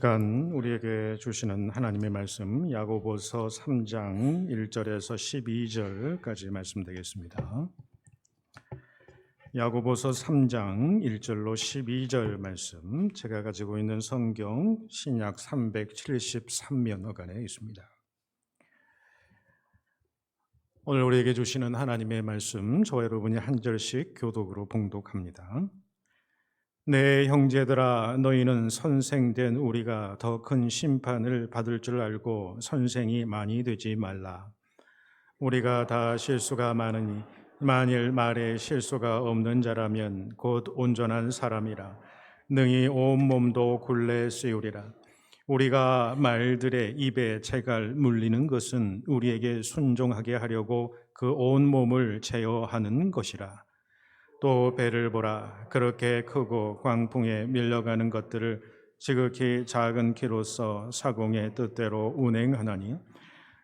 시간 우리에게 주시는 하나님의 말씀 야고보서 3장 1절에서 12절까지 말씀되겠습니다. 야고보서 3장 1절로 12절 말씀, 제가 가지고 있는 성경 신약 373면허간에 있습니다. 오늘 우리에게 주시는 하나님의 말씀, 저와 여러분이 한 절씩 교독으로 봉독합니다. 내 형제들아, 너희는 선생된 우리가 더 큰 심판을 받을 줄 알고 선생이 많이 되지 말라. 우리가 다 실수가 많으니 만일 말에 실수가 없는 자라면 곧 온전한 사람이라 능히 온 몸도 굴레 씌우리라. 우리가 말들의 입에 재갈 물리는 것은 우리에게 순종하게 하려고 그 온 몸을 제어하는 것이라. 또 배를 보라. 그렇게 크고 광풍에 밀려가는 것들을 지극히 작은 키로서 사공의 뜻대로 운행하나니,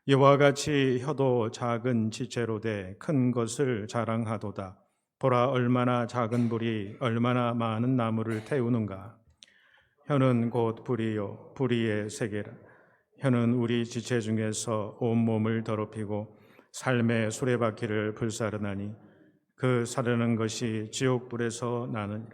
이와 같이 혀도 작은 지체로 돼 큰 것을 자랑하도다. 보라, 얼마나 작은 불이 얼마나 많은 나무를 태우는가. 혀는 곧 불이요 불의의 세계라. 혀는 우리 지체 중에서 온몸을 더럽히고 삶의 수레바퀴를 불사르나니, 그 사르는 것이 지옥불에서 나느니라.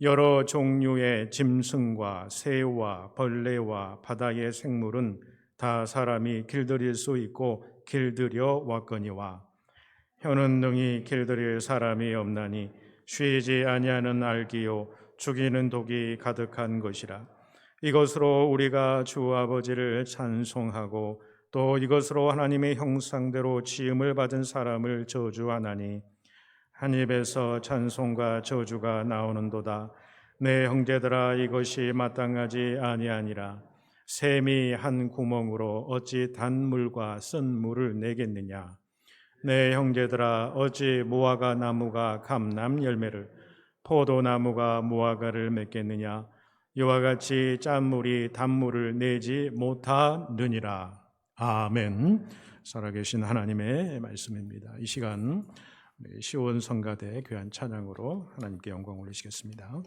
여러 종류의 짐승과 새와 벌레와 바다의 생물은 다 사람이 길들일 수 있고 길들여 왔거니와, 혀는 능히 길들일 사람이 없나니 쉬지 아니하는 알기요 죽이는 독이 가득한 것이라. 이것으로 우리가 주 아버지를 찬송하고 또 이것으로 하나님의 형상대로 지음을 받은 사람을 저주하나니, 한 입에서 찬송과 저주가 나오는도다. 내 형제들아, 이것이 마땅하지 아니하니라. 샘이 한 구멍으로 어찌 단물과 쓴 물을 내겠느냐. 내 형제들아, 어찌 무화과 나무가 감람 열매를, 포도나무가 무화과를 맺겠느냐. 이와 같이 짠물이 단물을 내지 못하느니라. 아멘. 살아계신 하나님의 말씀입니다. 이 시간 시온 성가대 귀한 찬양으로 하나님께 영광 올리시겠습니다.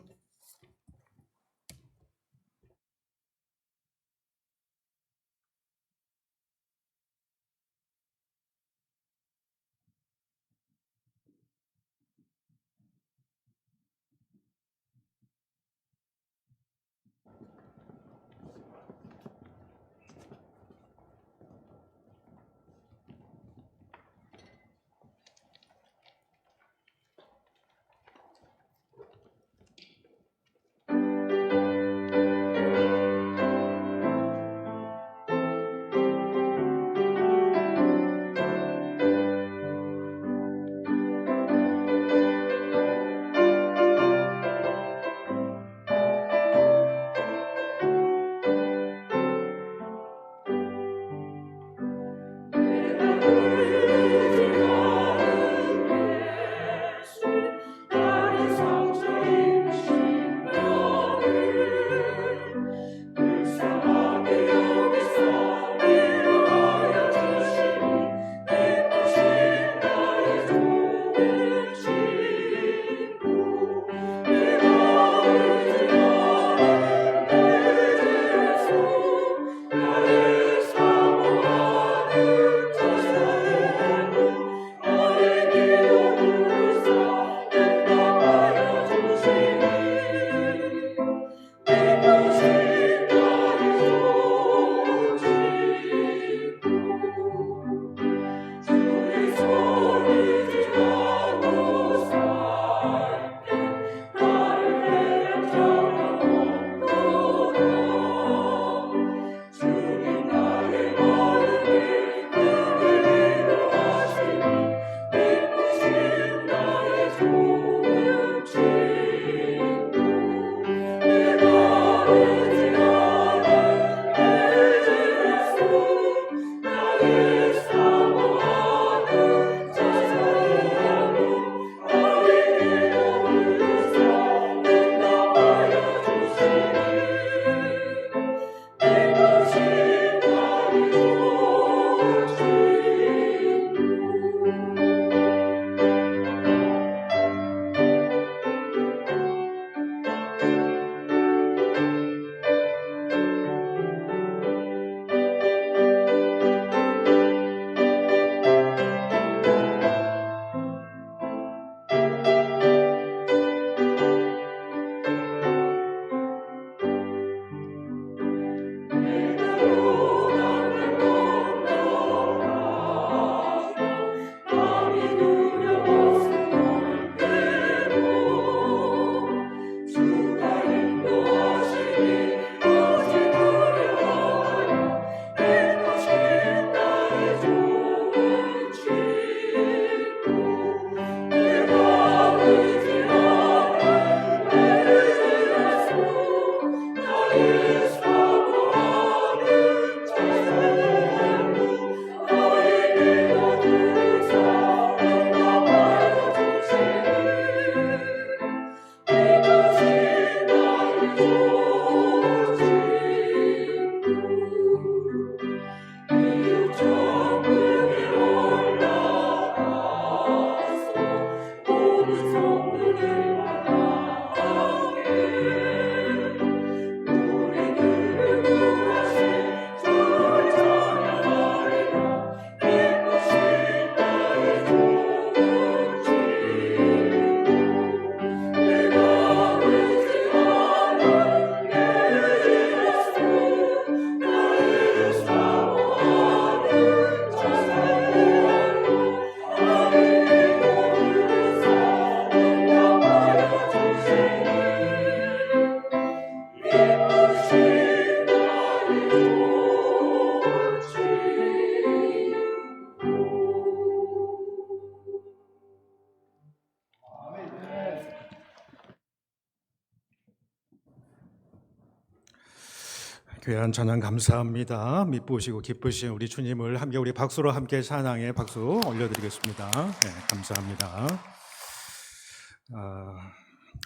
귀한 찬양 감사합니다. 미쁘시고 기쁘신 우리 주님을 함께 우리 박수로 함께 찬양에 박수 올려드리겠습니다. 네, 감사합니다.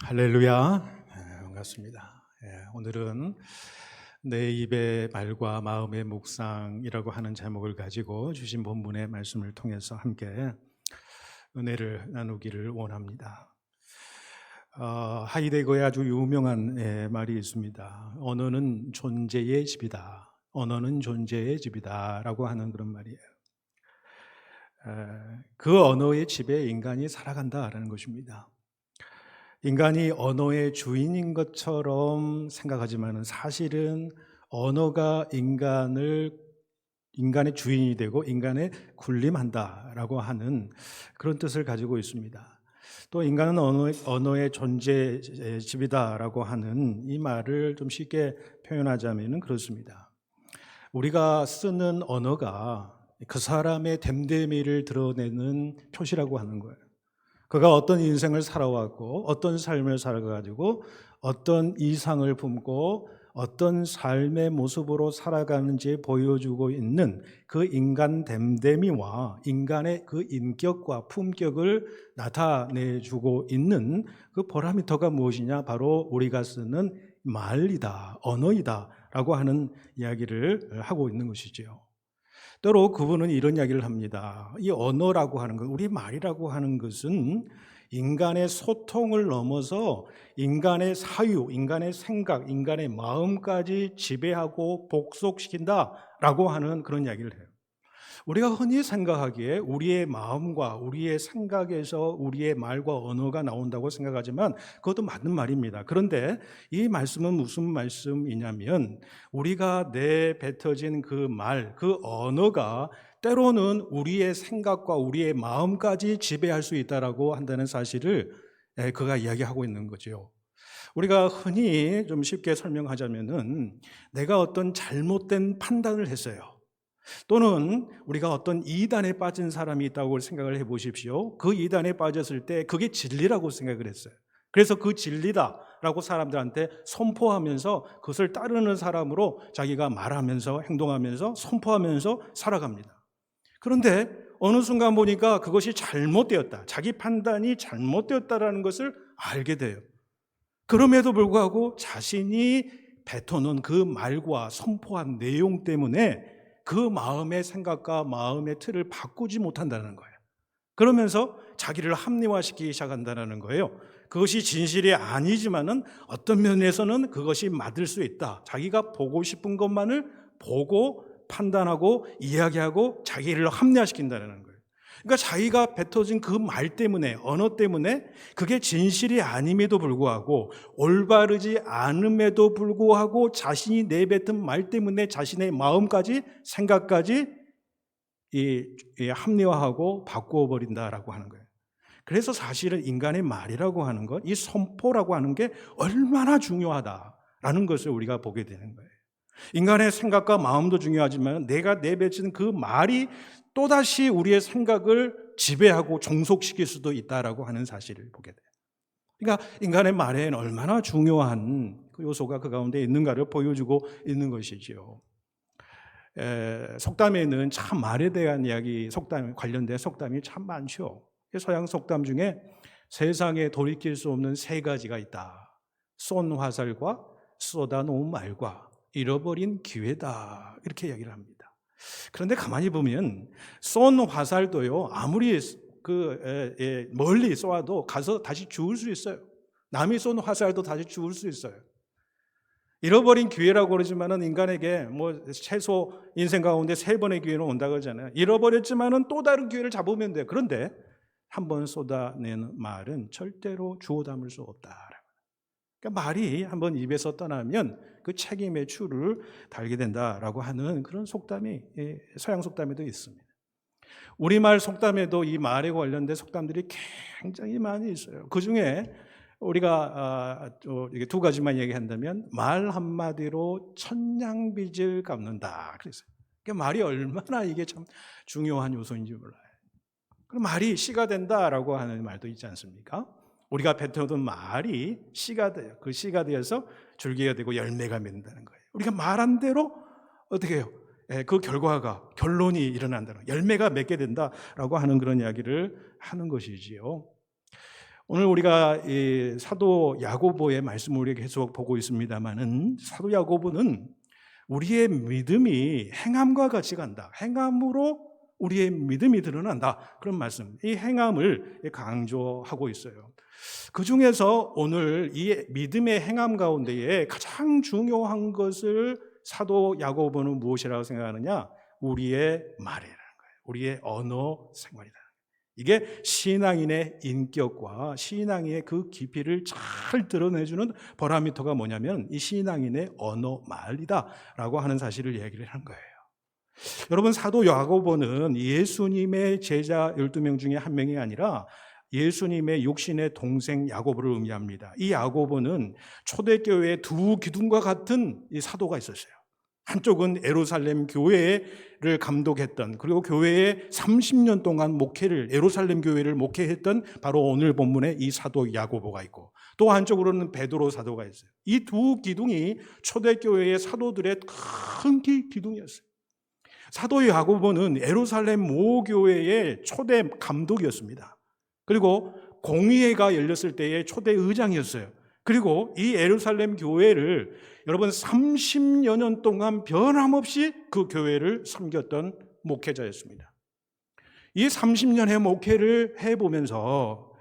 할렐루야. 네, 반갑습니다. 오늘은 내 입의 말과 마음의 묵상이라고 하는 제목을 가지고 주신 본문의 말씀을 통해서 함께 은혜를 나누기를 원합니다. 하이데거의 아주 유명한 말이 있습니다. 언어는 존재의 집이다. 언어는 존재의 집이다 라고 하는 그런 말이에요. 그 언어의 집에 인간이 살아간다라는 것입니다. 인간이 언어의 주인인 것처럼 생각하지만 사실은 언어가 인간의 주인이 되고 인간에 군림한다라고 하는 그런 뜻을 가지고 있습니다. 또 인간은 언어의 존재 집이다라고 하는 이 말을 좀 쉽게 표현하자면 그렇습니다. 우리가 쓰는 언어가 그 사람의 됨됨이를 드러내는 표시라고 하는 거예요. 그가 어떤 인생을 살아왔고 어떤 삶을 살아가지고 어떤 이상을 품고 어떤 삶의 모습으로 살아가는지 보여주고 있는 그 인간 됨됨이와 인간의 그 인격과 품격을 나타내주고 있는 그 파라미터가 무엇이냐? 바로 우리가 쓰는 말이다, 언어이다 라고 하는 이야기를 하고 있는 것이지요. 때로 그분은 이런 이야기를 합니다. 이 언어라고 하는 것, 우리 말이라고 하는 것은 인간의 소통을 넘어서 인간의 사유, 인간의 생각, 인간의 마음까지 지배하고 복속시킨다라고 하는 그런 이야기를 해요. 우리가 흔히 생각하기에 우리의 마음과 우리의 생각에서 우리의 말과 언어가 나온다고 생각하지만 그것도 맞는 말입니다. 그런데 이 말씀은 무슨 말씀이냐면 우리가 내뱉어진 그 말, 그 언어가 때로는 우리의 생각과 우리의 마음까지 지배할 수 있다라고 한다는 사실을 그가 이야기하고 있는 거죠. 우리가 흔히 좀 쉽게 설명하자면은 내가 어떤 잘못된 판단을 했어요. 또는 우리가 어떤 이단에 빠진 사람이 있다고 생각을 해보십시오. 그 이단에 빠졌을 때 그게 진리라고 생각을 했어요. 그래서 그 진리다라고 사람들한테 선포하면서 그것을 따르는 사람으로 자기가 말하면서 행동하면서 선포하면서 살아갑니다. 그런데 어느 순간 보니까 그것이 잘못되었다. 자기 판단이 잘못되었다라는 것을 알게 돼요. 그럼에도 불구하고 자신이 뱉어놓은 그 말과 선포한 내용 때문에 그 마음의 생각과 마음의 틀을 바꾸지 못한다는 거예요. 그러면서 자기를 합리화시키기 시작한다는 거예요. 그것이 진실이 아니지만은 어떤 면에서는 그것이 맞을 수 있다. 자기가 보고 싶은 것만을 보고 판단하고 이야기하고 자기를 합리화시킨다는 거예요. 그러니까 자기가 뱉어진 그 말 때문에, 언어 때문에 그게 진실이 아님에도 불구하고 올바르지 않음에도 불구하고 자신이 내뱉은 말 때문에 자신의 마음까지 생각까지 합리화하고 바꾸어 버린다라고 하는 거예요. 그래서 사실은 인간의 말이라고 하는 것, 이 선포라고 하는 게 얼마나 중요하다라는 것을 우리가 보게 되는 거예요. 인간의 생각과 마음도 중요하지만 내가 내뱉은 그 말이 또다시 우리의 생각을 지배하고 종속시킬 수도 있다라고 하는 사실을 보게 돼요. 그러니까 인간의 말에는 얼마나 중요한 그 요소가 그 가운데 있는가를 보여주고 있는 것이지요. 속담에는 참 말에 대한 이야기, 속담 관련된 속담이 참 많죠. 서양 속담 중에 세상에 돌이킬 수 없는 세 가지가 있다. 쏜 화살과 쏟아놓은 말과 잃어버린 기회다. 이렇게 이야기를 합니다. 그런데 가만히 보면 쏜 화살도요, 아무리 멀리 쏘아도 가서 다시 죽을 수 있어요. 남이 쏜 화살도 다시 죽을 수 있어요. 잃어버린 기회라고 그러지만은 인간에게 최소 인생 가운데 3번의 기회는 온다고 그러잖아요. 잃어버렸지만은 또 다른 기회를 잡으면 돼요. 그런데 한 번 쏟아낸 말은 절대로 주워 담을 수 없다. 그러니까 말이 한번 입에서 떠나면 그 책임의 추를 달게 된다라고 하는 그런 속담이 서양 속담에도 있습니다. 우리말 속담에도 이 말에 관련된 속담들이 굉장히 많이 있어요. 그중에 우리가 이게 2가지만 얘기한다면 말 한마디로 천냥빚을 갚는다 그랬어요. 그러니까 말이 얼마나 이게 참 중요한 요소인지 몰라요. 그럼 말이 씨가 된다라고 하는 말도 있지 않습니까? 우리가 뱉어둔 말이 씨가 돼요. 그 씨가 되어서 줄기가 되고 열매가 맺는다는 거예요. 우리가 말한 대로 어떻게 해요? 그 결론이 일어난다는, 열매가 맺게 된다라고 하는 그런 이야기를 하는 것이지요. 오늘 우리가 이 사도 야고보의 말씀을 우리가 계속 보고 있습니다만은, 사도 야고보는 우리의 믿음이 행함과 같이 간다, 행함으로 우리의 믿음이 드러난다, 그런 말씀, 이 행함을 강조하고 있어요. 그 중에서 오늘 이 믿음의 행함 가운데에 가장 중요한 것을 사도 야고보는 무엇이라고 생각하느냐? 우리의 말이라는 거예요. 우리의 언어 생활이다. 이게 신앙인의 인격과 신앙의 그 깊이를 잘 드러내주는 바로미터가 뭐냐면 이 신앙인의 언어 말이다라고 하는 사실을 얘기를 한 거예요. 여러분, 사도 야고보는 예수님의 제자 12명 중에 한 명이 아니라 예수님의 육신의 동생 야고보를 의미합니다. 이 야고보는 초대교회의 두 기둥과 같은 이 사도가 있었어요. 한쪽은 예루살렘 교회를 감독했던, 그리고 교회에 30년 동안 목회를, 예루살렘 교회를 목회했던 바로 오늘 본문의 이 사도 야고보가 있고, 또 한쪽으로는 베드로 사도가 있어요. 이 두 기둥이 초대교회의 사도들의 큰 기둥이었어요. 사도 야고보는 예루살렘 모교회의 초대 감독이었습니다. 그리고 공의회가 열렸을 때의 초대 의장이었어요. 그리고 이 예루살렘 교회를 여러분 30여 년 동안 변함없이 그 교회를 섬겼던 목회자였습니다. 이 30년의 목회를 해보면서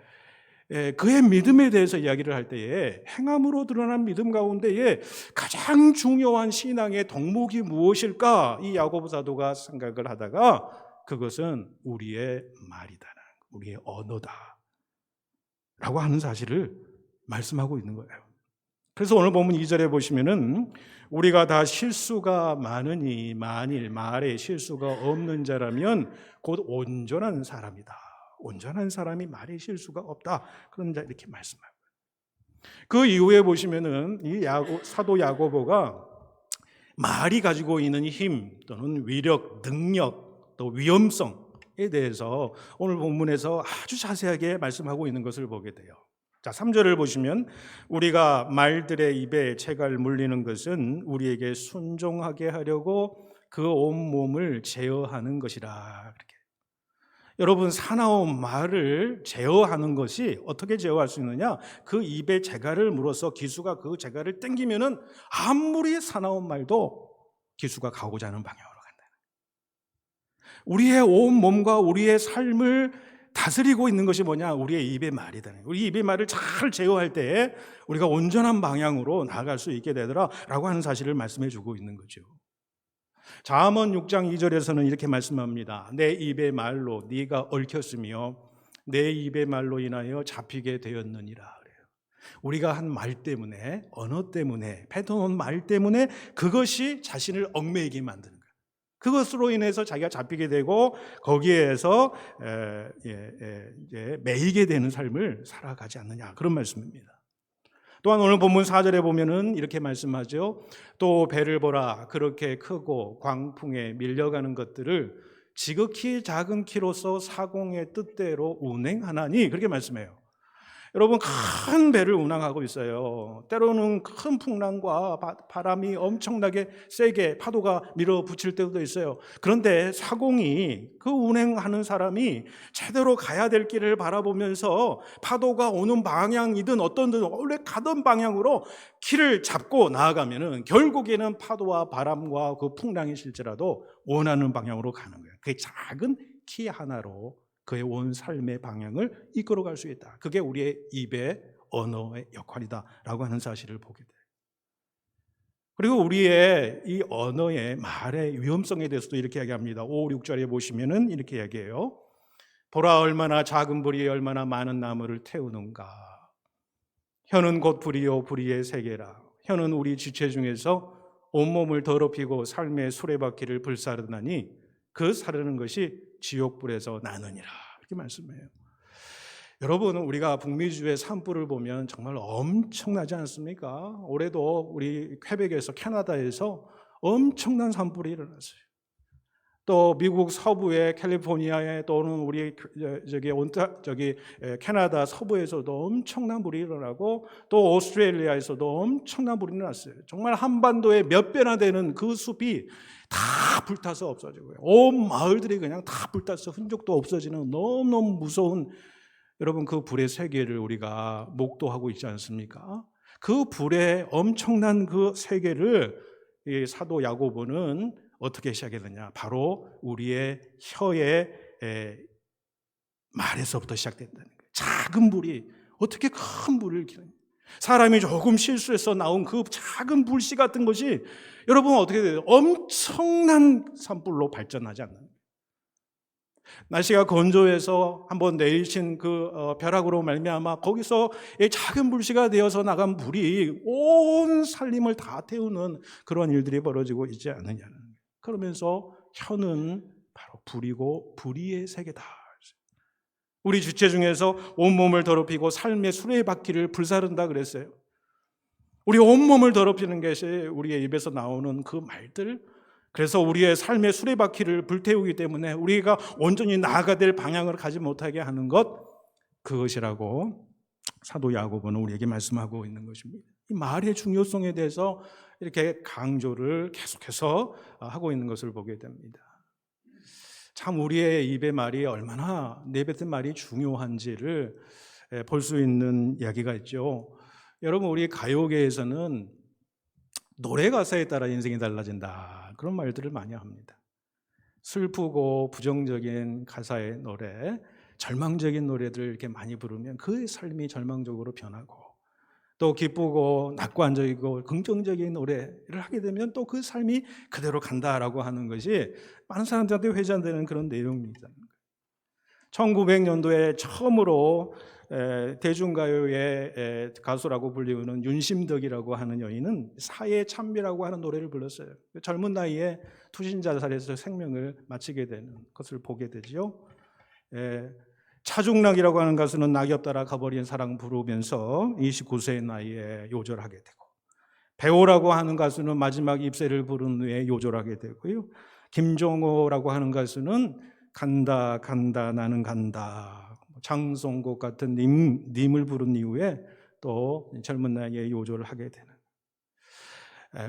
그의 믿음에 대해서 이야기를 할 때에 행함으로 드러난 믿음 가운데에 가장 중요한 신앙의 덕목이 무엇일까? 이 야고보 사도가 생각을 하다가 그것은 우리의 말이다, 우리의 언어다 라고 하는 사실을 말씀하고 있는 거예요. 그래서 오늘 본문 2절에 보시면은 우리가 다 실수가 많으니 만일 말에 실수가 없는 자라면 곧 온전한 사람이다. 온전한 사람이 말에 실수가 없다. 그런 자 이렇게 말씀하고요. 그 이후에 보시면은 이 사도 야고보가 말이 가지고 있는 힘 또는 위력, 능력, 또 위험성에 대해서 오늘 본문에서 아주 자세하게 말씀하고 있는 것을 보게 돼요. 자, 3절을 보시면 우리가 말들의 입에 채갈 물리는 것은 우리에게 순종하게 하려고 그 온몸을 제어하는 것이라. 그렇게. 여러분, 사나운 말을 제어하는 것이 어떻게 제어할 수 있느냐? 그 입에 재갈을 물어서 기수가 그 재갈을 땡기면은 아무리 사나운 말도 기수가 가고자 하는 방향으로 간다. 우리의 온 몸과 우리의 삶을 다스리고 있는 것이 뭐냐? 우리의 입의 말이다. 우리 입의 말을 잘 제어할 때 우리가 온전한 방향으로 나아갈 수 있게 되더라라고 하는 사실을 말씀해 주고 있는 거죠. 잠언 6장 2절에서는 이렇게 말씀합니다. 내 입의 말로 네가 얽혔으며 내 입의 말로 인하여 잡히게 되었느니라. 그래요. 우리가 한 말 때문에, 언어 때문에, 뱉어놓은 말 때문에 그것이 자신을 얽매이게 만드는 거예요. 그것으로 인해서 자기가 잡히게 되고 거기에서 매이게 되는 삶을 살아가지 않느냐, 그런 말씀입니다. 또한 오늘 본문 4절에 보면은 이렇게 말씀하죠. 또 배를 보라, 그렇게 크고 광풍에 밀려가는 것들을 지극히 작은 키로서 사공의 뜻대로 운행하나니, 그렇게 말씀해요. 여러분, 큰 배를 운항하고 있어요. 때로는 큰 풍랑과 바람이 엄청나게 세게 파도가 밀어붙일 때도 있어요. 그런데 사공이, 그 운행하는 사람이 제대로 가야 될 길을 바라보면서 파도가 오는 방향이든 어떤든 원래 가던 방향으로 키를 잡고 나아가면은 결국에는 파도와 바람과 그 풍랑이 실지라도 원하는 방향으로 가는 거예요. 그 작은 키 하나로 그의 온 삶의 방향을 이끌어갈 수 있다. 그게 우리의 입의 언어의 역할이다라고 하는 사실을 보게 돼요. 그리고 우리의 이 언어의 말의 위험성에 대해서도 이렇게 이야기합니다. 5, 6절에 보시면은 이렇게 이야기해요. 보라, 얼마나 작은 불이 얼마나 많은 나무를 태우는가. 혀는 곧 불이요 불의의 세계라. 혀는 우리 지체 중에서 온몸을 더럽히고 삶의 수레바퀴를 불사르나니 그 사르는 것이 지옥불에서 나느니라. 이렇게 말씀해요. 여러분, 우리가 북미주의 산불을 보면 정말 엄청나지 않습니까? 올해도 우리 퀘벡에서, 캐나다에서 엄청난 산불이 일어났어요. 또 미국 서부의 캘리포니아에 또는 우리 캐나다 서부에서도 엄청난 불이 일어나고 또 오스트레일리아에서도 엄청난 불이 났어요. 정말 한반도에 몇 배나 되는 그 숲이 다 불타서 없어지고요. 온 마을들이 그냥 다 불타서 흔적도 없어지는 너무너무 무서운, 여러분, 그 불의 세계를 우리가 목도하고 있지 않습니까? 그 불의 엄청난 그 세계를 이 사도 야고보는 어떻게 시작했느냐? 바로 우리의 혀의 말에서부터 시작된다는 거예요. 작은 불이 어떻게 큰 불을 일으키느냐? 사람이 조금 실수해서 나온 그 작은 불씨 같은 것이 여러분 어떻게 돼요? 엄청난 산불로 발전하지 않는 거예요. 날씨가 건조해서 한번 내리신 그 벼락으로 말미암아 거기서 작은 불씨가 되어서 나간 불이 온 산림을 다 태우는 그런 일들이 벌어지고 있지 않느냐는 거예요. 그러면서 혀는 바로 불이고 불의의 세계다. 우리 주체 중에서 온몸을 더럽히고 삶의 수레바퀴를 불사른다 그랬어요. 우리 온몸을 더럽히는 것이 우리의 입에서 나오는 그 말들, 그래서 우리의 삶의 수레바퀴를 불태우기 때문에 우리가 온전히 나아가야 될 방향을 가지 못하게 하는 것, 그것이라고 사도 야고보는 우리에게 말씀하고 있는 것입니다. 이 말의 중요성에 대해서 이렇게 강조를 계속해서 하고 있는 것을 보게 됩니다. 참 우리의 입의 말이 얼마나, 내뱉은 말이 중요한지를 볼 수 있는 이야기가 있죠. 여러분, 우리 가요계에서는 노래 가사에 따라 인생이 달라진다, 그런 말들을 많이 합니다. 슬프고 부정적인 가사의 노래, 절망적인 노래들을 이렇게 많이 부르면 그의 삶이 절망적으로 변하고, 또 기쁘고 낙관적이고 긍정적인 노래를 하게 되면 또 그 삶이 그대로 간다라고 하는 것이 많은 사람들한테 회자되는 그런 내용입니다. 1900년도에 처음으로 대중가요의 가수라고 불리우는 윤심덕이라고 하는 여인은 사회 찬미라고 하는 노래를 불렀어요. 젊은 나이에 투신자살에서 생명을 마치게 되는 것을 보게 되죠. 차중락이라고 하는 가수는 낙엽 따라 가버린 사랑 부르면서 29세의 나이에 요절하게 되고, 배우라고 하는 가수는 마지막 입새를 부른 후에 요절하게 되고요. 김종호라고 하는 가수는 간다 간다 나는 간다, 장송곡 같은 님을 부른 이후에 또 젊은 나이에 요절을 하게 되는,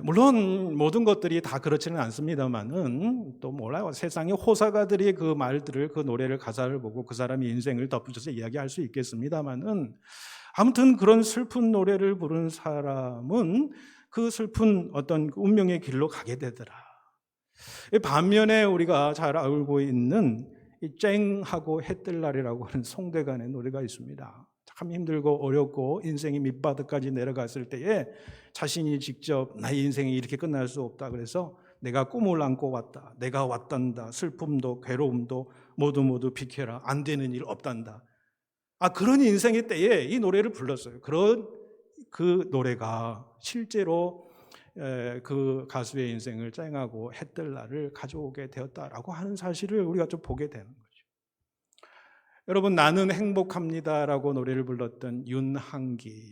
물론 모든 것들이 다 그렇지는 않습니다만은 또 몰라요. 세상의 호사가들이 그 말들을, 그 노래를, 가사를 보고 그 사람의 인생을 덧붙여서 이야기할 수 있겠습니다만은, 아무튼 그런 슬픈 노래를 부른 사람은 그 슬픈 어떤 운명의 길로 가게 되더라. 반면에 우리가 잘 알고 있는 이 쨍하고 해뜰 날이라고 하는 송대관의 노래가 있습니다. 참 힘들고 어렵고 인생이 밑바닥까지 내려갔을 때에 자신이 직접 나의 인생이 이렇게 끝날 수 없다, 그래서 내가 꿈을 안고 왔다, 내가 왔단다, 슬픔도 괴로움도 모두 비켜라, 안 되는 일 없단다, 그런 인생의 때에 이 노래를 불렀어요. 그런 그 노래가 실제로 그 가수의 인생을 쨍하고 해뜰 날을 가져오게 되었다라고 하는 사실을 우리가 좀 보게 되는 거죠. 여러분, 나는 행복합니다라고 노래를 불렀던 윤한기,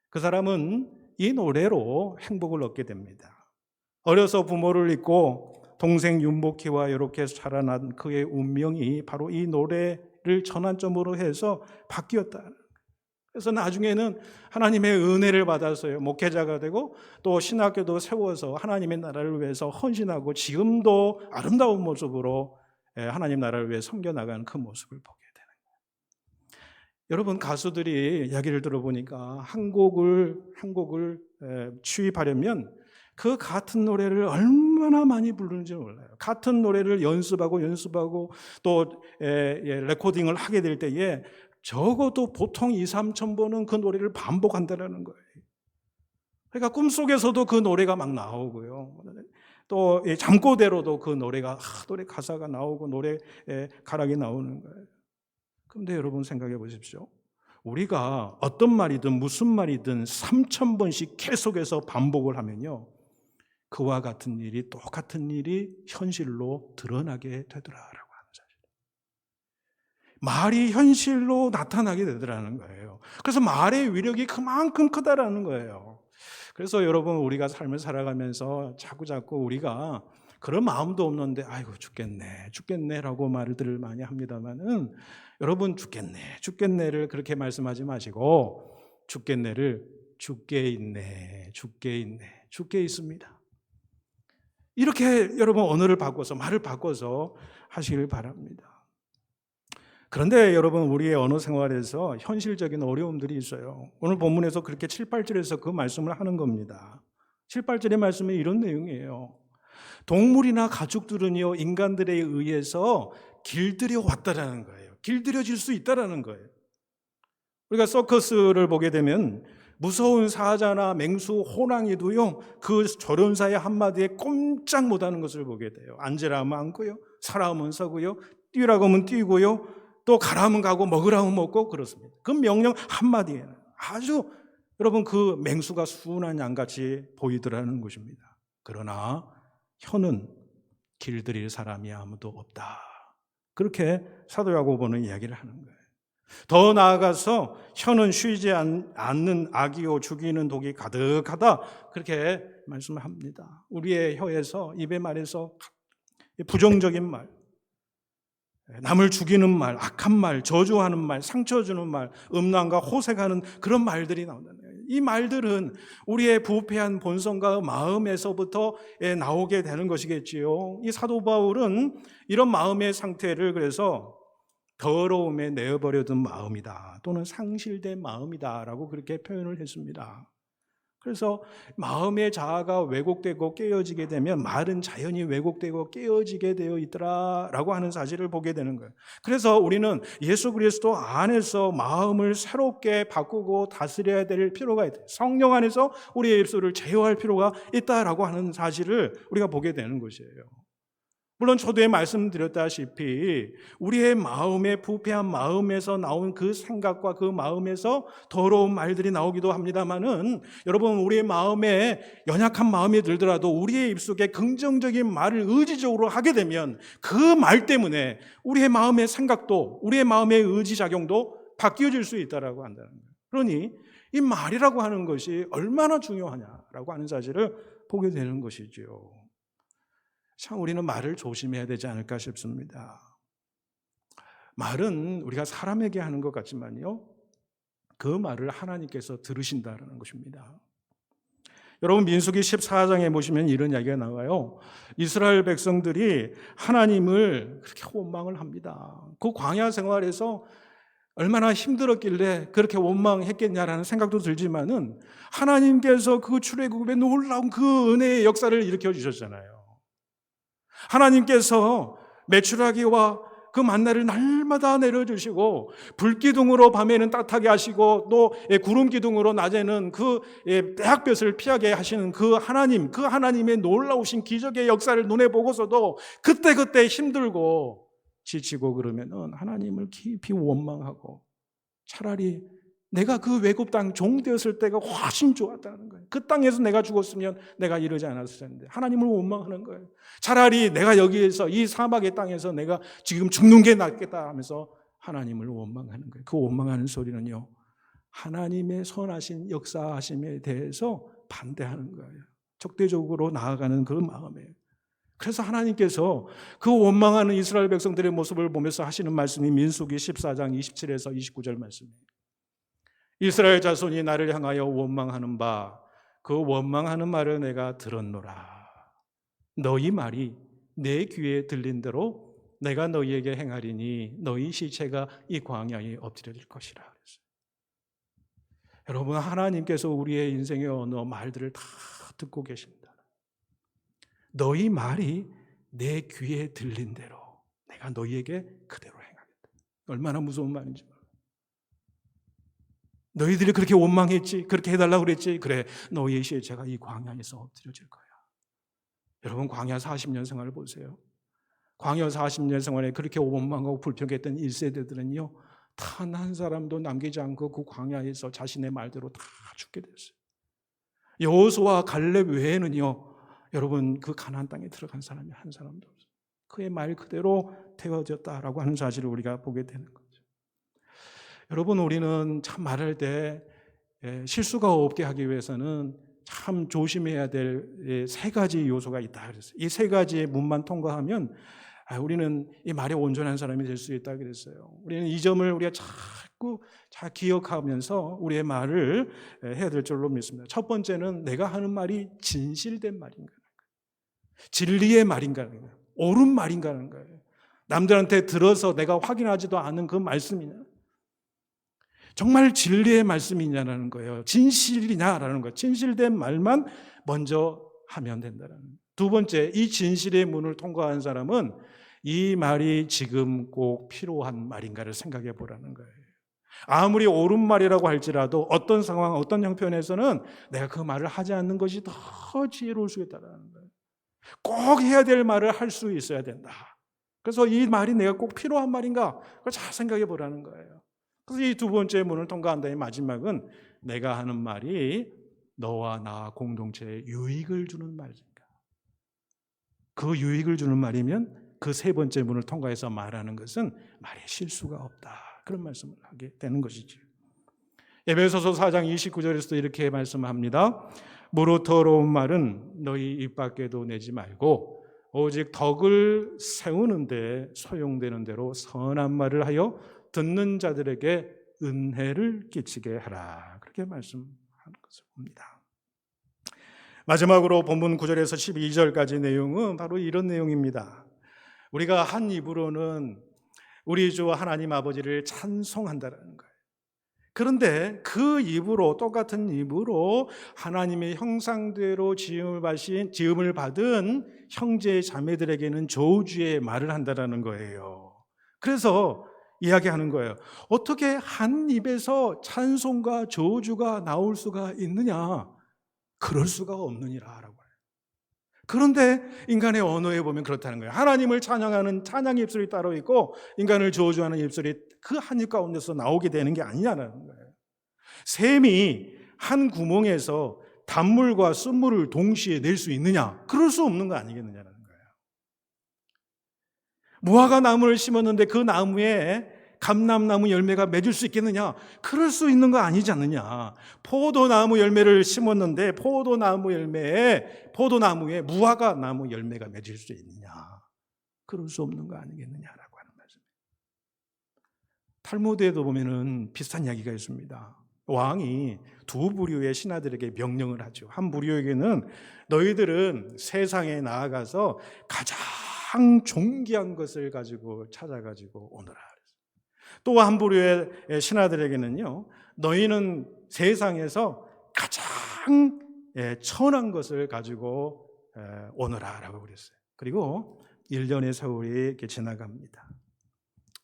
그 사람은 이 노래로 행복을 얻게 됩니다. 어려서 부모를 잃고 동생 윤복희와 이렇게 자라난 그의 운명이 바로 이 노래를 전환점으로 해서 바뀌었다. 그래서 나중에는 하나님의 은혜를 받아서요, 목회자가 되고 또 신학교도 세워서 하나님의 나라를 위해서 헌신하고 지금도 아름다운 모습으로 하나님 나라를 위해 섬겨나가는 그 모습을 보게 되는 거예요. 여러분, 가수들이 이야기를 들어보니까 한 곡을 취입하려면 그 같은 노래를 얼마나 많이 부르는지 몰라요. 같은 노래를 연습하고 또 레코딩을 하게 될 때에 적어도 보통 2-3천 번은 그 노래를 반복한다는 거예요. 그러니까 꿈속에서도 그 노래가 막 나오고요. 또 잠꼬대로도 그 노래 가사가 나오고 노래 가락이 나오는 거예요. 그런데 여러분 생각해 보십시오. 우리가 어떤 말이든 무슨 말이든 3,000번씩 계속해서 반복을 하면요, 그와 같은 일이, 똑같은 일이 현실로 드러나게 되더라라고 하는 사실. 말이 현실로 나타나게 되더라는 거예요. 그래서 말의 위력이 그만큼 크다라는 거예요. 그래서 여러분, 우리가 삶을 살아가면서 자꾸 우리가 그런 마음도 없는데 아이고 죽겠네라고 말들을 많이 합니다만은 여러분 죽겠네를 그렇게 말씀하지 마시고 죽겠네를 죽게 있네 죽게 있습니다. 이렇게 여러분 언어를 바꿔서 말을 바꿔서 하시길 바랍니다. 그런데 여러분 우리의 언어 생활에서 현실적인 어려움들이 있어요. 오늘 본문에서 그렇게 7, 8절에서 그 말씀을 하는 겁니다. 7, 8절의 말씀이 이런 내용이에요. 동물이나 가축들은요 인간들에 의해서 길들여 왔다라는 거예요. 길들여질 수 있다라는 거예요. 우리가 서커스를 보게 되면 무서운 사자나 맹수, 호랑이도요 그 조련사의 한마디에 꼼짝 못하는 것을 보게 돼요. 앉으라면 앉고요, 서라면 서고요, 뛰라고 하면 뛰고요, 또 가라면 가고 먹으라면 먹고 그렇습니다. 그 명령 한마디에 아주 여러분 그 맹수가 순한 양같이 보이더라는 것입니다. 그러나 혀는 길들일 사람이 아무도 없다. 그렇게 사도 야고보는 이야기를 하는 거예요. 더 나아가서 혀는 쉬지 않는 악이요 죽이는 독이 가득하다. 그렇게 말씀을 합니다. 우리의 혀에서 입의 말에서 부정적인 말, 남을 죽이는 말, 악한 말, 저주하는 말, 상처 주는 말, 음란과 호색하는 그런 말들이 나온다는 거예요. 이 말들은 우리의 부패한 본성과 마음에서부터 나오게 되는 것이겠지요. 이 사도 바울은 이런 마음의 상태를 그래서 더러움에 내어버려둔 마음이다 또는 상실된 마음이다라고 그렇게 표현을 했습니다. 그래서 마음의 자아가 왜곡되고 깨어지게 되면 말은 자연히 왜곡되고 깨어지게 되어 있더라라고 하는 사실을 보게 되는 거예요. 그래서 우리는 예수 그리스도 안에서 마음을 새롭게 바꾸고 다스려야 될 필요가 있다. 성령 안에서 우리의 입술을 제어할 필요가 있다라고 하는 사실을 우리가 보게 되는 것이에요. 물론 초대에 말씀드렸다시피 우리의 마음의 부패한 마음에서 나온 그 생각과 그 마음에서 더러운 말들이 나오기도 합니다만은 여러분 우리의 마음에 연약한 마음이 들더라도 우리의 입속에 긍정적인 말을 의지적으로 하게 되면 그 말 때문에 우리의 마음의 생각도 우리의 마음의 의지작용도 바뀌어질 수 있다라고 한다는 거예요. 그러니 이 말이라고 하는 것이 얼마나 중요하냐라고 하는 사실을 보게 되는 것이죠. 참 우리는 말을 조심해야 되지 않을까 싶습니다. 말은 우리가 사람에게 하는 것 같지만요, 그 말을 하나님께서 들으신다는 것입니다. 여러분 민수기 14장에 보시면 이런 이야기가 나와요. 이스라엘 백성들이 하나님을 그렇게 원망을 합니다. 그 광야 생활에서 얼마나 힘들었길래 그렇게 원망했겠냐라는 생각도 들지만은 하나님께서 그 출애굽의 놀라운 그 은혜의 역사를 일으켜 주셨잖아요. 하나님께서 메추라기와 그 만나를 날마다 내려주시고 불기둥으로 밤에는 따뜻하게 하시고 또 구름기둥으로 낮에는 그 떼약볕을 피하게 하시는 그 하나님의 놀라우신 기적의 역사를 눈에 보고서도 그때 힘들고 지치고 그러면은 하나님을 깊이 원망하고 차라리 내가 그 외국 땅 종되었을 때가 훨씬 좋았다는 거예요. 그 땅에서 내가 죽었으면 내가 이러지 않았을 텐데 하나님을 원망하는 거예요. 차라리 내가 여기에서 이 사막의 땅에서 내가 지금 죽는 게 낫겠다 하면서 하나님을 원망하는 거예요. 그 원망하는 소리는요, 하나님의 선하신 역사하심에 대해서 반대하는 거예요. 적대적으로 나아가는 그 마음이에요. 그래서 하나님께서 그 원망하는 이스라엘 백성들의 모습을 보면서 하시는 말씀이 민수기 14장 27에서 29절 말씀이에요. 이스라엘 자손이 나를 향하여 원망하는 바 그 원망하는 말을 내가 들었노라. 너희 말이 내 귀에 들린 대로 내가 너희에게 행하리니 너희 시체가 이 광야에 엎드려질 것이라. 그랬어요. 여러분 하나님께서 우리의 인생의 언어 말들을 다 듣고 계십니다. 너희 말이 내 귀에 들린 대로 내가 너희에게 그대로 행하겠다. 얼마나 무서운 말인지. 너희들이 그렇게 원망했지, 그렇게 해달라고 그랬지, 그래 너희의 시체가 이 광야에서 엎드려질 거야. 여러분 광야 40년 생활을 보세요. 광야 40년 생활에 그렇게 원망하고 불평했던 1세대들은요 단 한 사람도 남기지 않고 그 광야에서 자신의 말대로 다 죽게 됐어요. 여호수아와 갈렙 외에는요 여러분 그 가나안 땅에 들어간 사람이 한 사람도 없어요. 그의 말 그대로 태워졌다라고 하는 사실을 우리가 보게 되는 거죠. 여러분 우리는 참 말할 때 실수가 없게 하기 위해서는 참 조심해야 될 세 가지 요소가 있다 그랬어요. 이 세 가지의 문만 통과하면 우리는 이 말에 온전한 사람이 될 수 있다 그랬어요. 우리는 이 점을 우리가 자꾸 잘 기억하면서 우리의 말을 해야 될 줄로 믿습니다. 첫 번째는 내가 하는 말이 진실된 말인가, 진리의 말인가, 옳은 말인가 하는 거예요. 남들한테 들어서 내가 확인하지도 않은 그 말씀이냐, 정말 진리의 말씀이냐라는 거예요. 진실이냐라는 거예요. 진실된 말만 먼저 하면 된다는 거예요. 두 번째, 이 진실의 문을 통과한 사람은 이 말이 지금 꼭 필요한 말인가를 생각해 보라는 거예요. 아무리 옳은 말이라고 할지라도 어떤 상황, 어떤 형편에서는 내가 그 말을 하지 않는 것이 더 지혜로울 수 있다는 거예요. 꼭 해야 될 말을 할 수 있어야 된다. 그래서 이 말이 내가 꼭 필요한 말인가? 그걸 잘 생각해 보라는 거예요. 그래서 이 두 번째 문을 통과한 다음에 마지막은 내가 하는 말이 너와 나 공동체에 유익을 주는 말인가? 그 유익을 주는 말이면 그 세 번째 문을 통과해서 말하는 것은 말에 실수가 없다. 그런 말씀을 하게 되는 것이죠. 에베소서 4장 29절에서도 이렇게 말씀합니다. 무릇 더러운 말은 너희 입 밖에도 내지 말고 오직 덕을 세우는데 소용되는 대로 선한 말을 하여 듣는 자들에게 은혜를 끼치게 하라. 그렇게 말씀하는 것을 봅니다. 마지막으로 본문 9절에서 12절까지 내용은 바로 이런 내용입니다. 우리가 한 입으로는 우리 주 하나님 아버지를 찬송한다는 거예요. 그런데 그 입으로, 똑같은 입으로 하나님의 형상대로 지음을 받은 형제 자매들에게는 저주의 말을 한다는 거예요. 그래서 이야기하는 거예요. 어떻게 한 입에서 찬송과 저주가 나올 수가 있느냐? 그럴 수가 없느니라라고 해요. 그런데 인간의 언어에 보면 그렇다는 거예요. 하나님을 찬양하는 찬양의 입술이 따로 있고 인간을 저주하는 입술이 그 한 입 가운데서 나오게 되는 게 아니냐는 거예요. 샘이 한 구멍에서 단물과 쓴물을 동시에 낼 수 있느냐? 그럴 수 없는 거 아니겠느냐는 거예요. 무화과 나무를 심었는데 그 나무에 감람나무 열매가 맺을 수 있겠느냐? 그럴 수 있는 거 아니지 않느냐? 포도나무 열매를 심었는데 포도나무에 무화과 나무 열매가 맺을 수 있느냐? 그럴 수 없는 거 아니겠느냐라고 하는 말씀입니다. 탈무드에도 보면은 비슷한 이야기가 있습니다. 왕이 두 부류의 신하들에게 명령을 하죠. 한 부류에게는 너희들은 세상에 나아가서 가장 존귀한 것을 가지고 찾아가지고 오너라. 또 한 부류의 신하들에게는요, 너희는 세상에서 가장 천한 것을 가지고 오너라라고 그랬어요. 그리고 1년의 세월이 이렇게 지나갑니다.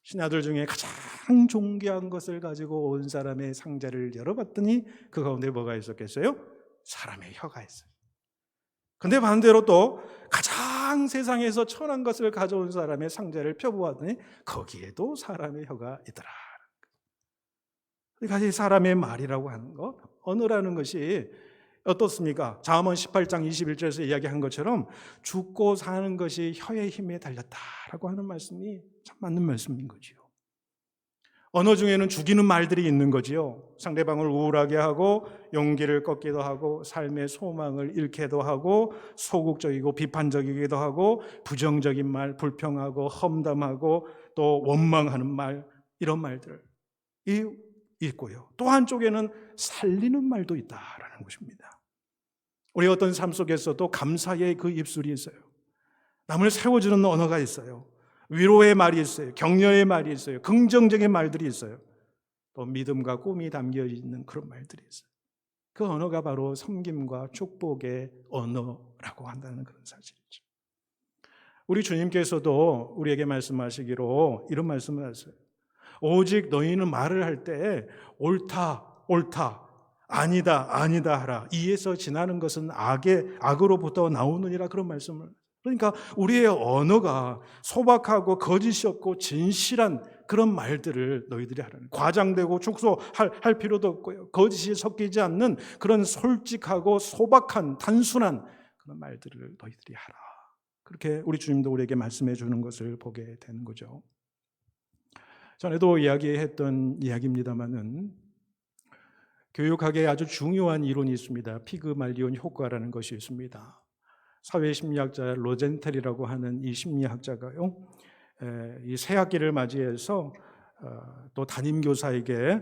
신하들 중에 가장 존귀한 것을 가지고 온 사람의 상자를 열어봤더니 그 가운데 뭐가 있었겠어요? 사람의 혀가 있어요. 근데 반대로 또 가장 세상에서 천한 것을 가져온 사람의 상자를 펴보았더니 거기에도 사람의 혀가 있더라. 그러니까 이 사람의 말이라고 하는 것, 언어라는 것이 어떻습니까? 잠언 18장 21절에서 이야기한 것처럼 죽고 사는 것이 혀의 힘에 달렸다라고 하는 말씀이 참 맞는 말씀인 거지요. 언어 중에는 죽이는 말들이 있는 거지요. 상대방을 우울하게 하고 용기를 꺾기도 하고 삶의 소망을 잃게도 하고 소극적이고 비판적이기도 하고 부정적인 말, 불평하고 험담하고 또 원망하는 말, 이런 말들이 있고요. 또 한쪽에는 살리는 말도 있다라는 것입니다. 우리 어떤 삶 속에서도 감사의 그 입술이 있어요. 남을 세워주는 언어가 있어요. 위로의 말이 있어요. 격려의 말이 있어요. 긍정적인 말들이 있어요. 또 믿음과 꿈이 담겨 있는 그런 말들이 있어요. 그 언어가 바로 섬김과 축복의 언어라고 한다는 그런 사실이죠. 우리 주님께서도 우리에게 말씀하시기로 이런 말씀을 하세요. 오직 너희는 말을 할 때 옳다, 옳다, 아니다, 아니다 하라. 이에서 지나는 것은 악으로부터 나오느니라, 그런 말씀을. 그러니까 우리의 언어가 소박하고 거짓이 없고 진실한 그런 말들을 너희들이 하라는, 과장되고 축소할 필요도 없고요, 거짓이 섞이지 않는 그런 솔직하고 소박한 단순한 그런 말들을 너희들이 하라. 그렇게 우리 주님도 우리에게 말씀해 주는 것을 보게 되는 거죠. 전에도 이야기했던 이야기입니다마는 교육학에 아주 중요한 이론이 있습니다. 피그말리온 효과라는 것이 있습니다. 사회심리학자 로젠텔이라고 하는 이 심리학자가요, 이 새학기를 맞이해서 또 담임교사에게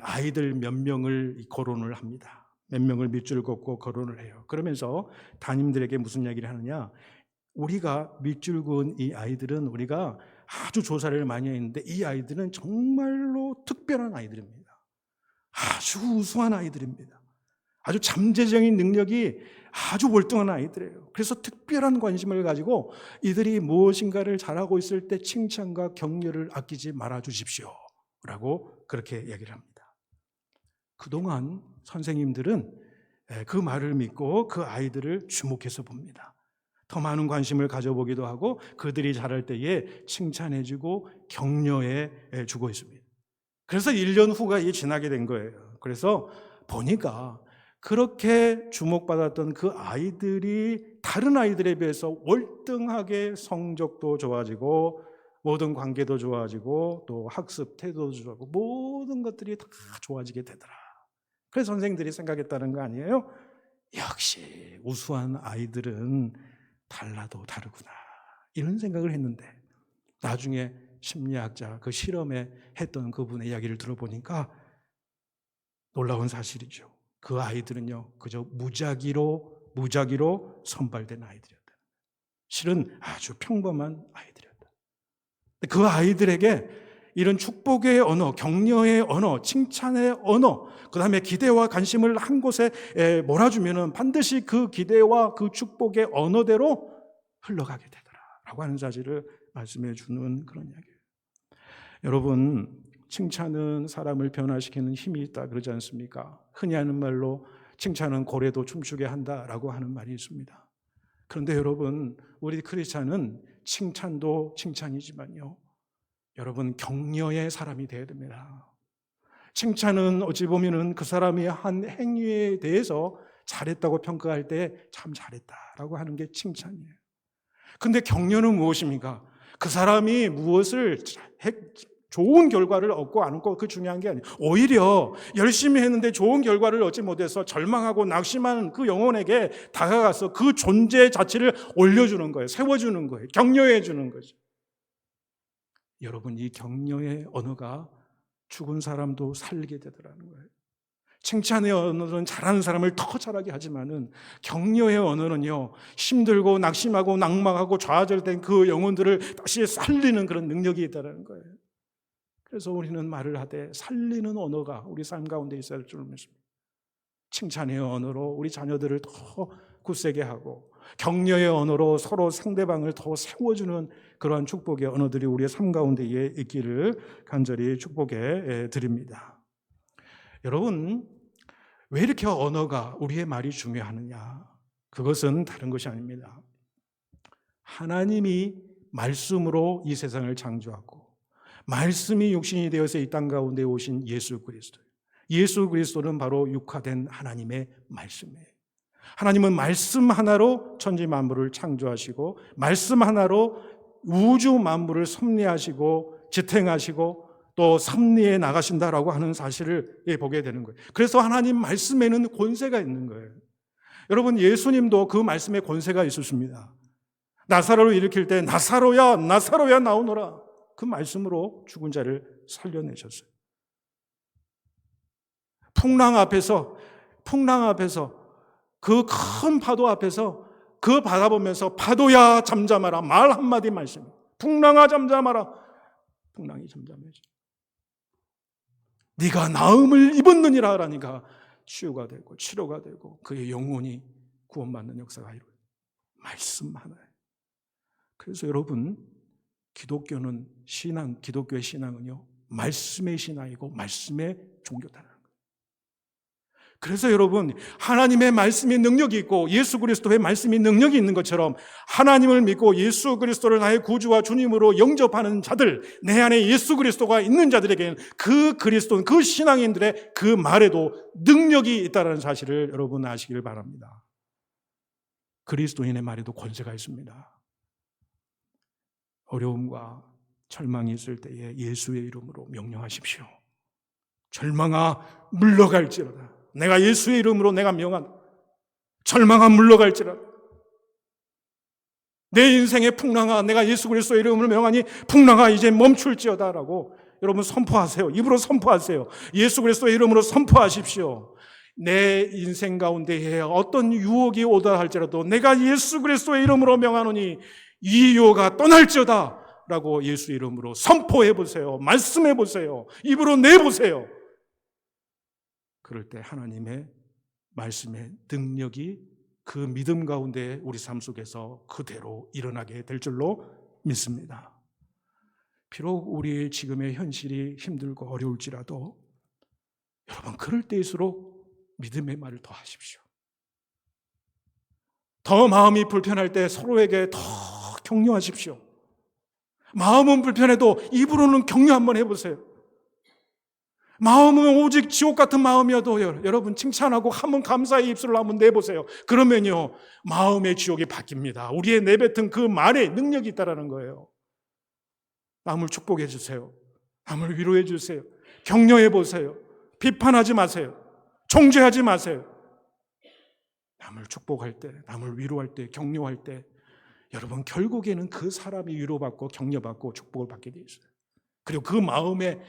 아이들 몇 명을 거론을 합니다. 몇 명을 밑줄 긋고 거론을 해요. 그러면서 담임들에게 무슨 이야기를 하느냐, 우리가 밑줄 그은 이 아이들은 우리가 아주 조사를 많이 했는데 이 아이들은 정말로 특별한 아이들입니다. 아주 우수한 아이들입니다. 아주 잠재적인 능력이 아주 월등한 아이들이에요. 그래서 특별한 관심을 가지고 이들이 무엇인가를 잘하고 있을 때 칭찬과 격려를 아끼지 말아 주십시오 라고 그렇게 얘기를 합니다. 그동안 선생님들은 그 말을 믿고 그 아이들을 주목해서 봅니다. 더 많은 관심을 가져보기도 하고 그들이 잘할 때에 칭찬해주고 격려해 주고 있습니다. 그래서 1년 후가 지나게 된 거예요. 그래서 보니까 그렇게 주목받았던 그 아이들이 다른 아이들에 비해서 월등하게 성적도 좋아지고 모든 관계도 좋아지고 또 학습 태도도 좋아지고 모든 것들이 다 좋아지게 되더라. 그래서 선생님들이 생각했다는 거 아니에요? 역시 우수한 아이들은 달라도 다르구나, 이런 생각을 했는데 나중에 심리학자 그 실험에 했던 그분의 이야기를 들어보니까 놀라운 사실이죠. 그 아이들은요 그저 무작위로 선발된 아이들이었다. 실은 아주 평범한 아이들이었다. 그 아이들에게 이런 축복의 언어, 격려의 언어, 칭찬의 언어, 그 다음에 기대와 관심을 한 곳에 몰아주면 반드시 그 기대와 그 축복의 언어대로 흘러가게 되더라라고 하는 사실을 말씀해 주는 그런 이야기예요. 여러분, 칭찬은 사람을 변화시키는 힘이 있다 그러지 않습니까? 흔히 하는 말로 칭찬은 고래도 춤추게 한다라고 하는 말이 있습니다. 그런데 여러분, 우리 크리스찬은 칭찬도 칭찬이지만요, 여러분 격려의 사람이 되어야 됩니다. 칭찬은 어찌 보면은 그 사람이 한 행위에 대해서 잘했다고 평가할 때 참 잘했다라고 하는 게 칭찬이에요. 근데 격려는 무엇입니까? 그 사람이 무엇을 좋은 결과를 얻고 안 얻고 그 중요한 게 아니에요. 오히려 열심히 했는데 좋은 결과를 얻지 못해서 절망하고 낙심하는 그 영혼에게 다가가서 그 존재 자체를 올려주는 거예요. 세워주는 거예요. 격려해 주는 거죠. 여러분, 이 격려의 언어가 죽은 사람도 살게 되더라는 거예요. 칭찬의 언어는 잘하는 사람을 더 잘하게 하지만은 격려의 언어는요, 힘들고 낙심하고 낭망하고 좌절된 그 영혼들을 다시 살리는 그런 능력이 있다는 거예요. 그래서 우리는 말을 하되 살리는 언어가 우리 삶 가운데 있어야 할 줄 믿습니다. 칭찬의 언어로 우리 자녀들을 더 굳세게 하고 격려의 언어로 서로 상대방을 더 세워주는 그러한 축복의 언어들이 우리의 삶 가운데 있기를 간절히 축복해 드립니다. 여러분, 왜 이렇게 언어가 우리의 말이 중요하느냐? 그것은 다른 것이 아닙니다. 하나님이 말씀으로 이 세상을 창조하고 말씀이 육신이 되어서 이 땅 가운데 오신 예수 그리스도. 예수 그리스도는 바로 육화된 하나님의 말씀이에요. 하나님은 말씀 하나로 천지 만물을 창조하시고 말씀 하나로 우주 만물을 섭리하시고 지탱하시고 또 섭리해 나가신다라고 하는 사실을 보게 되는 거예요. 그래서 하나님 말씀에는 권세가 있는 거예요. 여러분, 예수님도 그 말씀에 권세가 있었습니다. 나사로를 일으킬 때 나사로야 나오너라, 그 말씀으로 죽은 자를 살려내셨어요. 풍랑 앞에서 그 큰 파도 앞에서 그 바라보면서 파도야 잠잠하라 말 한마디 말씀, 풍랑아 잠잠하라, 풍랑이 잠잠해져. 네가 나음을 입었느니라 하라니까 치유가 되고 치료가 되고 그의 영혼이 구원받는 역사가 이루어져요. 말씀 하나에. 그래서 여러분, 기독교의 신앙은요, 말씀의 신앙이고 말씀의 종교다라는 거예요. 그래서 여러분, 하나님의 말씀이 능력이 있고 예수 그리스도의 말씀이 능력이 있는 것처럼 하나님을 믿고 예수 그리스도를 나의 구주와 주님으로 영접하는 자들, 내 안에 예수 그리스도가 있는 자들에게는 그 그리스도, 그 신앙인들의 그 말에도 능력이 있다는 사실을 여러분 아시기를 바랍니다. 그리스도인의 말에도 권세가 있습니다. 어려움과 절망이 있을 때에 예수의 이름으로 명령하십시오. 절망아 물러갈지어다. 내가 예수의 이름으로 내가 명한다. 절망아 물러갈지어다. 내 인생의 풍랑아 내가 예수 그리스도의 이름으로 명하니 풍랑아 이제 멈출지어다 라고 여러분 선포하세요. 입으로 선포하세요. 예수 그리스도의 이름으로 선포하십시오. 내 인생 가운데에 어떤 유혹이 오다 할지라도 내가 예수 그리스도의 이름으로 명하노니 이 유혹아 떠날지어다 라고 예수 이름으로 선포해 보세요. 말씀해 보세요. 입으로 내보세요. 그럴 때 하나님의 말씀의 능력이 그 믿음 가운데 우리 삶 속에서 그대로 일어나게 될 줄로 믿습니다. 비록 우리 지금의 현실이 힘들고 어려울지라도 여러분 그럴 때일수록 믿음의 말을 더 하십시오. 더 마음이 불편할 때 서로에게 더 격려하십시오. 마음은 불편해도 입으로는 격려 한번 해보세요. 마음은 오직 지옥 같은 마음이어도 여러분 칭찬하고 한번 감사의 입술을 한번 내보세요. 그러면요 마음의 지옥이 바뀝니다. 우리의 내뱉은 그 말에 능력이 있다는 거예요. 남을 축복해 주세요. 남을 위로해 주세요. 격려해 보세요. 비판하지 마세요. 정죄하지 마세요. 남을 축복할 때, 남을 위로할 때, 격려할 때 여러분 결국에는 그 사람이 위로받고 격려받고 축복을 받게 돼 있어요. 그리고 그 마음의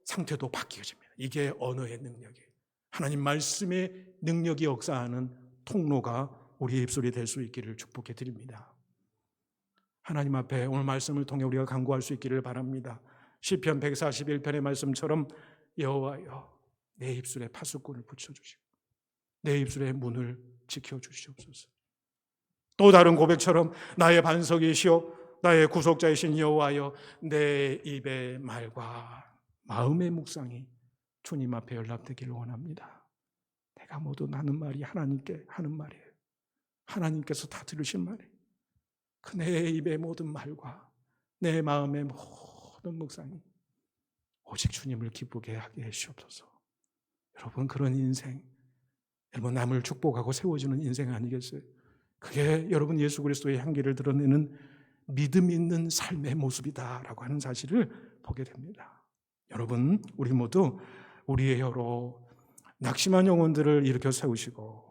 상태도 바뀌어집니다. 이게 언어의 능력이에요. 하나님 말씀의 능력이 역사하는 통로가 우리의 입술이 될 수 있기를 축복해 드립니다. 하나님 앞에 오늘 말씀을 통해 우리가 간구할 수 있기를 바랍니다. 시편 141편의 말씀처럼 여호와여 내 입술에 파수꾼을 붙여주시고 내 입술의 문을 지켜주시옵소서. 또 다른 고백처럼 나의 반석이시오 나의 구속자이신 여호와여 내 입의 말과 마음의 묵상이 주님 앞에 연락되기를 원합니다. 내가 모두 하는 말이 하나님께 하는 말이에요. 하나님께서 다 들으신 말이에요. 그 내 입의 모든 말과 내 마음의 모든 묵상이 오직 주님을 기쁘게 하게 해주옵소서. 여러분 그런 인생, 여러분 남을 축복하고 세워주는 인생 아니겠어요? 그게 여러분 예수 그리스도의 향기를 드러내는 믿음 있는 삶의 모습이다라고 하는 사실을 보게 됩니다. 여러분 우리 모두 우리의 혀로 낙심한 영혼들을 일으켜 세우시고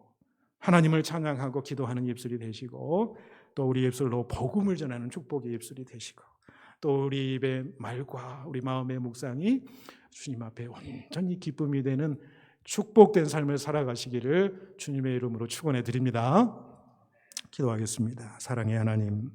하나님을 찬양하고 기도하는 입술이 되시고 또 우리 입술로 복음을 전하는 축복의 입술이 되시고 또 우리 입의 말과 우리 마음의 묵상이 주님 앞에 온전히 기쁨이 되는 축복된 삶을 살아가시기를 주님의 이름으로 축원해 드립니다. 기도하겠습니다. 사랑의 하나님